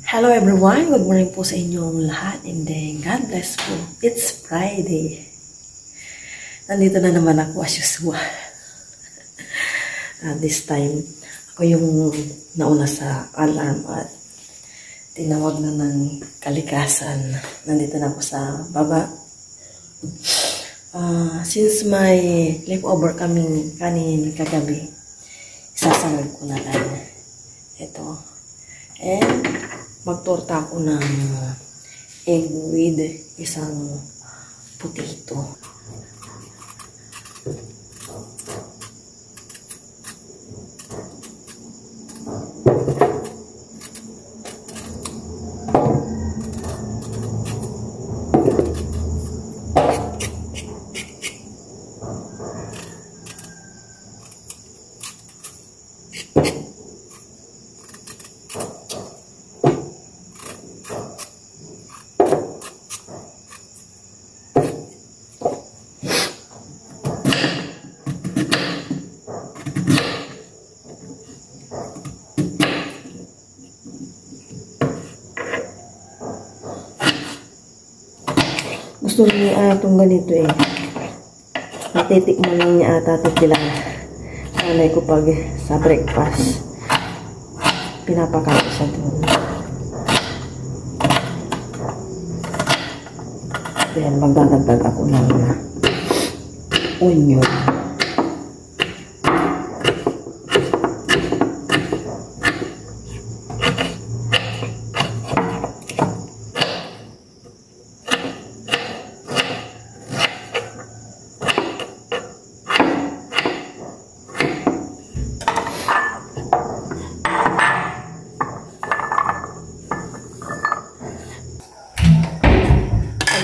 Hello everyone, good morning po sa inyong lahat and then God bless po. It's Friday. Nandito na naman ako as usual. This time, ako yung nauna sa alarm at tinawag na ng kalikasan. Nandito na ako sa baba. Since may leftover kaming kanin kagabi, isasagad ko na lang ito. And magtorta ako ng egg with isang potato. Gusto niya itong ganito eh. Natitikman lang niya ata ito sila. Nanay ko pag sa breakfast. Pinapakain siya doon. Then magdadagdag ako ng onion.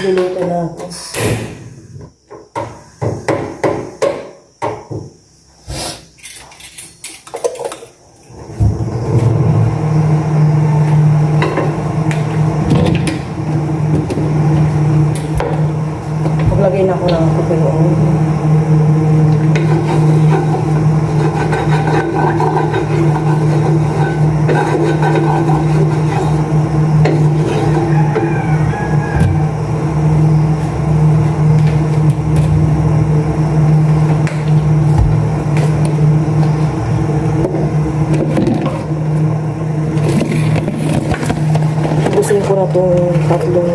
Luluto na ako. Paglagay na ako ng pepperoni. Ubusin ko na itong tatlong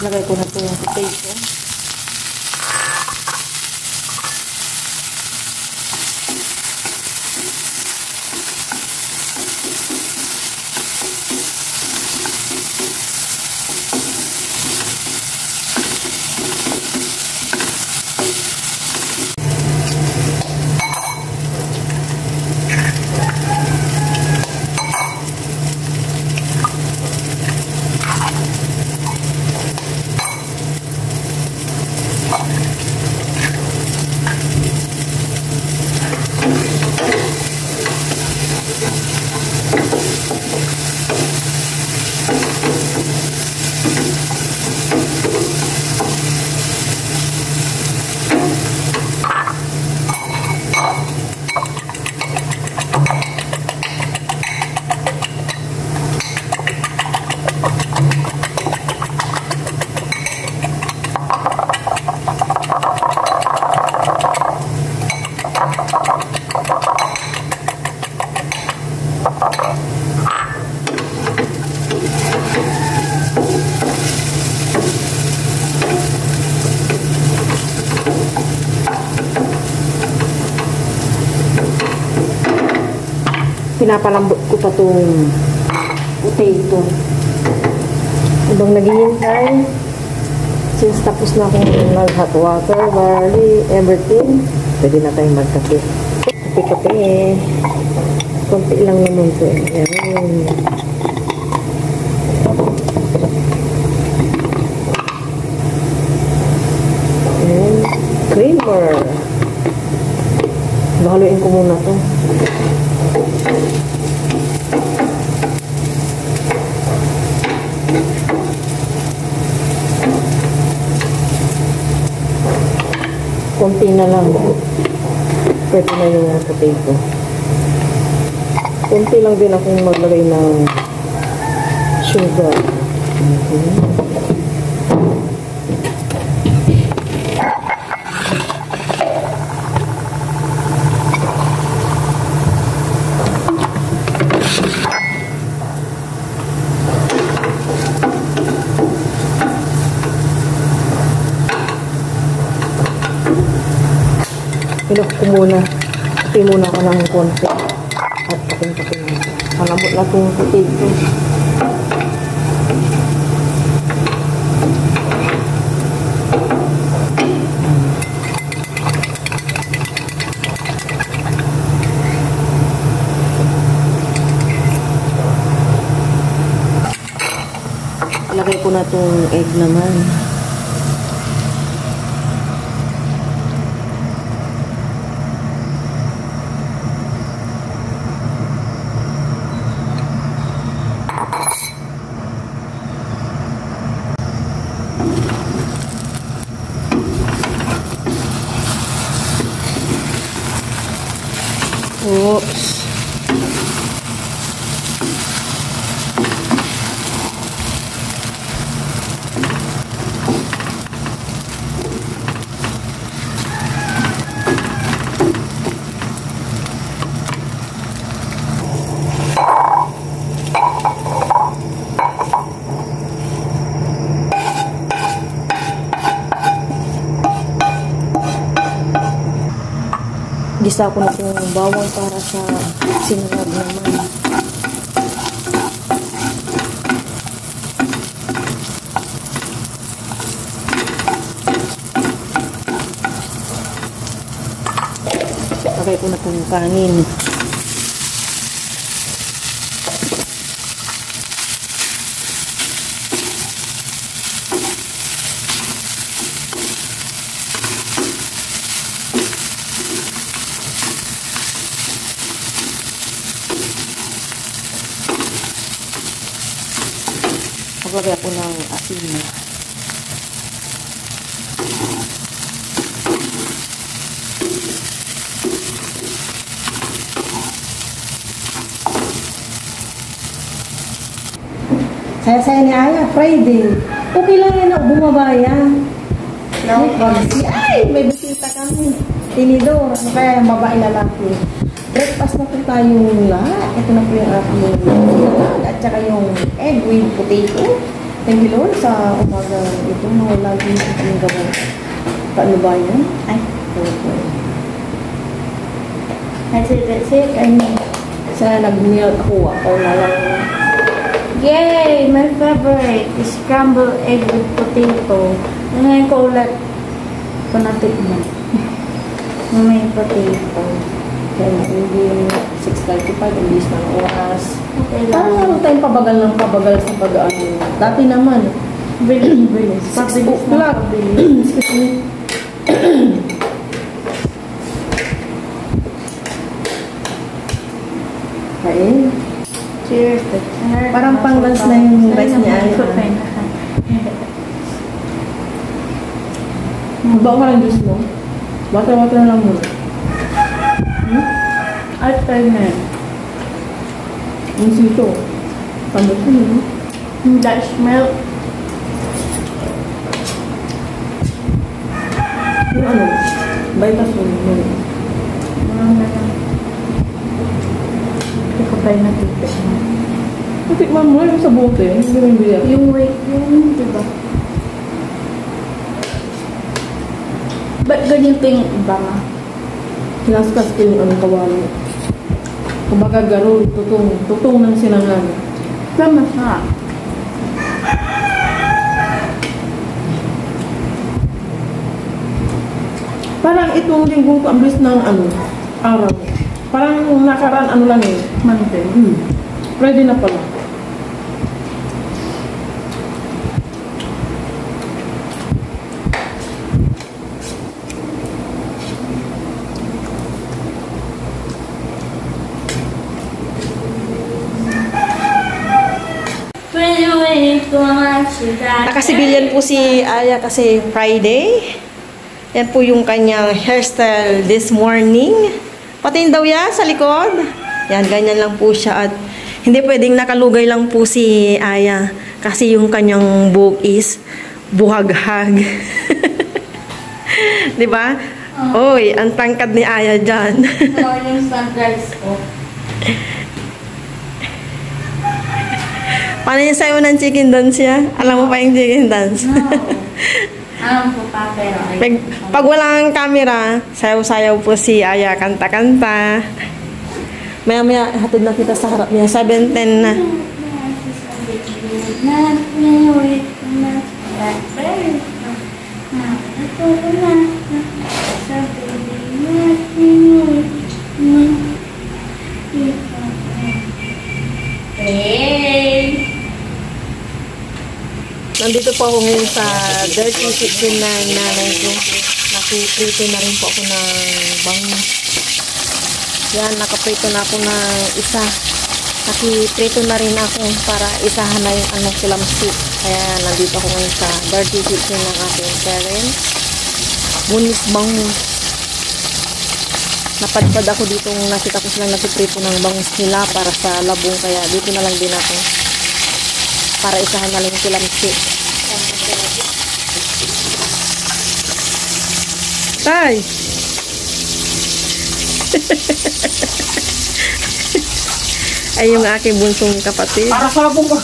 lagay ko na ito yung potato. pinapalambot ko pa itong potato. Habang naghihintay, since tapos na akong mag-hot water, barley, everything, pwede na tayong magkape. Kape-kape. Konti lang naman ito. Ayan. Ayan. Creamer. Haluin ko muna ito. Konti na lang. Pwede na yung potato. Konti lang din akong maglagay ng sugar. Ilok ko muna. Kape muna ako ng konti. At kape muna. Malambot na itong potato. Lagay ko na itong egg naman. Oops. Gisa ko na itong bawang para sa sinangag naman. Lagay ko na itong kanin. Maglagay ako ng asin. Saya-saya ni Ayah, Friday. Okay lang yan, bumaba yan. Ay, may bisita kami. Tinidor, ano kaya yung babae lalaki. Breakfast na po tayong lahat. Ito na po yung aking salad at saka yung egg with potato. Thank you Lord sa umaga ito. Mga lagi yung gawin. Paano ba yan? Ay, okay. That's it. I mean, sa nag-meal ako na lang. yay! My favorite is scrambled egg with potato. Ngayon ko ulit ito natikman. May potato. Kaya hindi 6:35, imbis ng oras. Okay Parang lang. ano tayong pabagal sa pag-ano. Dati naman, Bilis. Pabilis na pabilis. excuse me. Kain. Cheers. Parang pang-lunch na yung rice niya. Bawa ka lang juice mo. Water lang mo. I'll try na yun. Yung sito. Tambot ko yun. That smell. Yung ano, Vitasoy. Marami na. Hindi ko tayo natikman. Natikman mo yung sa bote. Hindi mo yung biyak. Yung weight yun, diba? Ba't ganyan ito yung iba ma? Kinaskas ko yung anong kawali. Kumbaga garol, tutong ng sinangag. Tama siya. Parang itong linggong to, ang bilis ng araw. Parang nakaraan lang eh. Monday. Ready na pala. Nakasibilyan po si Aya kasi Friday. Yan po yung kanyang hairstyle this morning. Patin daw yan sa likod. Yan, ganyan lang po siya. At hindi pwedeng nakalugay lang po si Aya. Kasi yung kanyang buhok is buhaghag. Diba? Oy, ang tangkad ni Aya dyan. Yung sunrise ko. Paano yung sayo ng chicken dance ya? Alam mo pa yung chicken dance? No. Alam ko pa, pero Pag walang camera, sayaw-sayaw po si Aya, kanta-kanta. Maya-maya, hatid na kita sa harap niya. 7:10 na. Hey! Nandito po ako ngayon sa dirty kitchen ng nanay ko. Nakiprito na rin po ako ng bangus. Yan, nakaprito na ako ng isa. Nakiprito na rin ako para isahan na yung silamsik. Kaya nandito ako ngayon sa dirty kitchen ng aking parents. Bunis bangus. Napadpad ako dito, nakita ko silang nakiprito ng bangus nila para sa labong. Kaya dito na lang din ako. Para isahan na lang yung silamsik. Tay! Ay, yung aking bunsong kapatid. Para sa labong ko.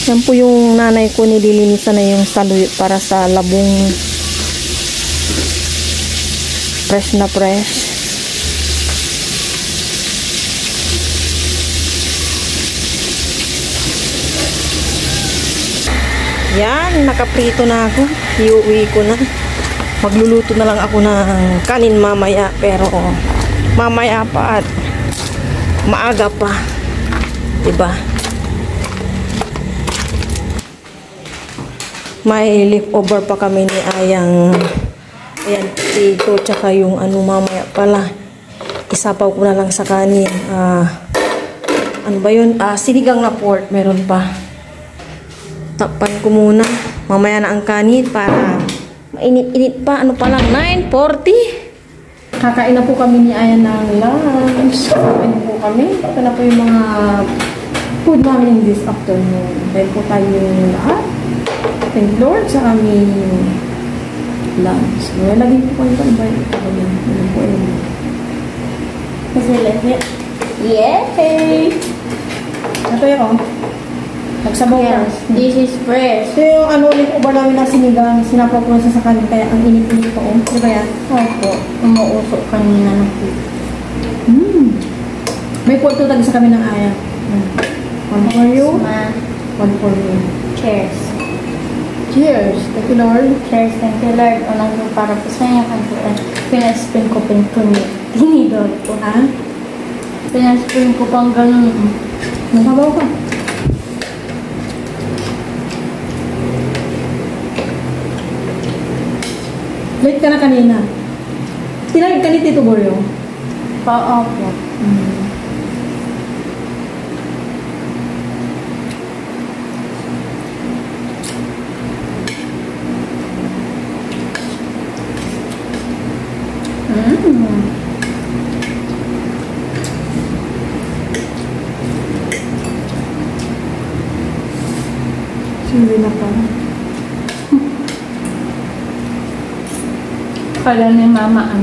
Yan po yung nanay ko, nililinisan na yung saluyot para sa labong. Fresh na fresh. Yan, nakaprito na ako. Iuwi ko na. Magluluto na lang ako ng kanin mamaya. Pero mamaya pa at maaga pa. Diba? May leftover pa kami ni Ayang. Ayan, ito, tsaka yung mamaya pala. Isapaw ko na lang sa kanin. Ano ba yun? Sinigang na pork. Meron pa. Tapan ko muna. Mamaya na ang kanin para mainit-init pa. Ano pa lang? 9:40. Kakain na po kami ni Aya ng lunch. Kakain po kami. Ito na po yung mga food namin this afternoon. Dahil po tayo lahat. Thank Lord sa aming lunch. Lagi po kayo ba? Ano po yun? Kasi legit. Yay! Ito yun. Nagsabaw ka. Yes, this is fresh. Ito yung ulit ubar namin na sinigang. Sinapaw ko na sa kanin. Kaya ang init-init ko. Di ba yan? Opo, umuusok kanina ng pizza. May porto tagi sa kami ng Aya. One for you. One for me. Cheers. Cheers. Thank you, Lord. Cheers, thank you, Lord. Unang po para po sa inyo kantuan. Pinaspin ko tinidor po. Ha? Pinaspin ko pang ganun. Nakabaw ka. Late ka na kanina. Tinagid ka ni Tito Boryo. Pa-opo. Sili na pa. Kala ni Mama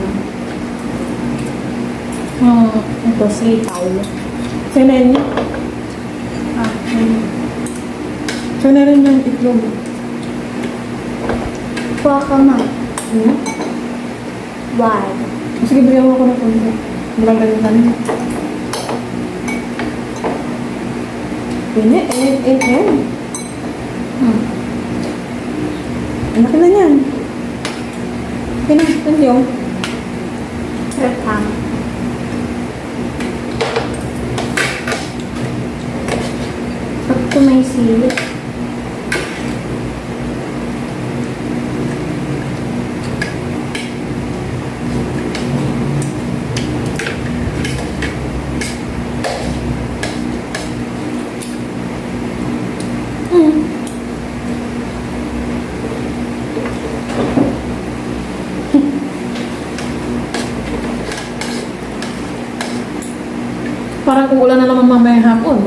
Ito, sitaw. Sa'yo na yun. Ah, Sa'yo na rin yung itlog. kuha ka ma. Hmm? Why? Sige, bigyan mo ako na konti. Walang ganitan. Init. Ang laki na niyan. Okay na, thank you. Rekam. Pag ito may sili. Parang kung ulan na naman mamaya hapon.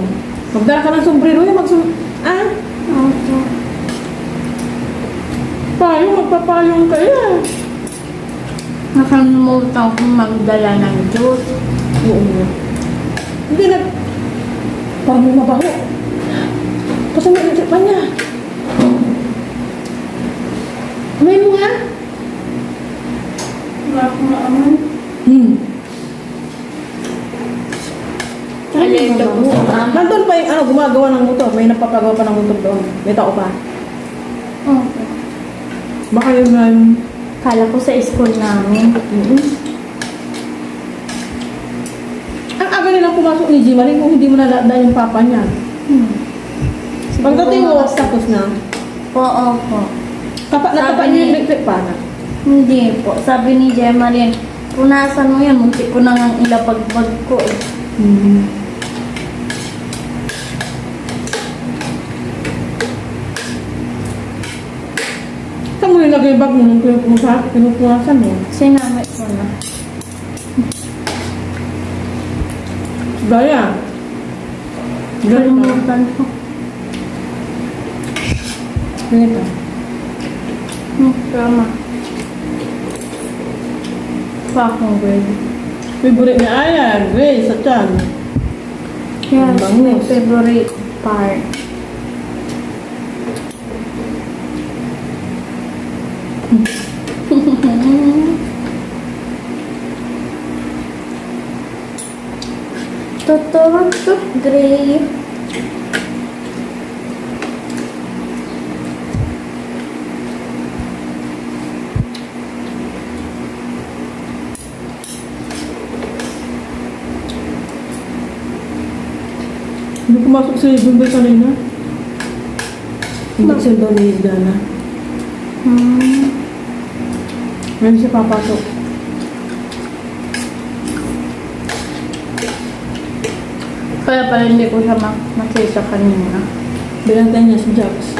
Magdala ka ng sombrero yun, Okay. payong, magpapayong kayo. Nakalimutan kong magdala ng juice. Oo nga. Hindi na, parang may mabaho. Kasi may isip pa niya. May mo nga. Wala akong naaman. Alin daw po. Nandun pa yung gumagawa ng motor. May napapagawa pa ng motor doon. May tao pa. Okay. Baka yun nga yung... Kala ko sa school namin. Ang aga nilang pumasok ni Jimaring kung hindi mo nalada yung papa niya. Pagdating mo, tapos na. Oo po. Tapat na Sabi tapat ni- niya yung electric pa na. Hindi po. Sabi ni Gemma rin, punasan mo yan, munti ko nang ilapagbag ko eh. Saan mo nilagay yung bag mo nung pinupunasan mo? Sinamit ko na. Gaya. Ganito. Kalimutan ko. Ganito. Tama. Pa akong grade. Favorite niya ayan. Grace at Chan. Yes, Bangus. my favorite part. Totoo to, Gray. Hindi pumasok sa ibang bay kanina. Hindi siya daw ni Dana. Ngayon siya papasok. Kaya pala hindi ko siya makita kanina. Binantay niya si Jax.